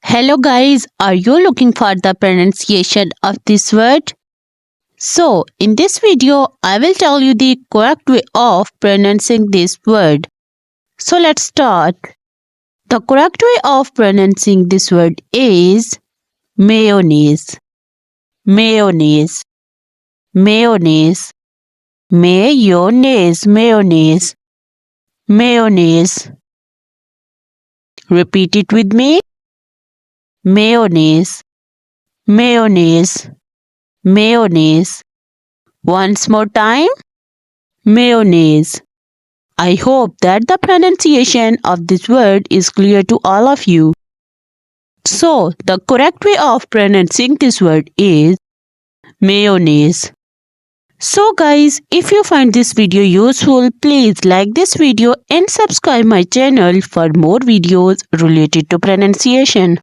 Hello guys, are you looking for the pronunciation of this word? So, in this video, I will tell you the correct way of pronouncing this word. So, let's start. The correct way of pronouncing this word is mayonnaise, mayonnaise, mayonnaise, mayonnaise, mayonnaise, mayonnaise. Repeat it with me. Mayonnaise, mayonnaise, mayonnaise. Once more time. Mayonnaise. I hope that the pronunciation of this word is clear to all of you. So, the correct way of pronouncing this word is mayonnaise. So guys, if you find this video useful, please like this video and subscribe my channel for more videos related to pronunciation.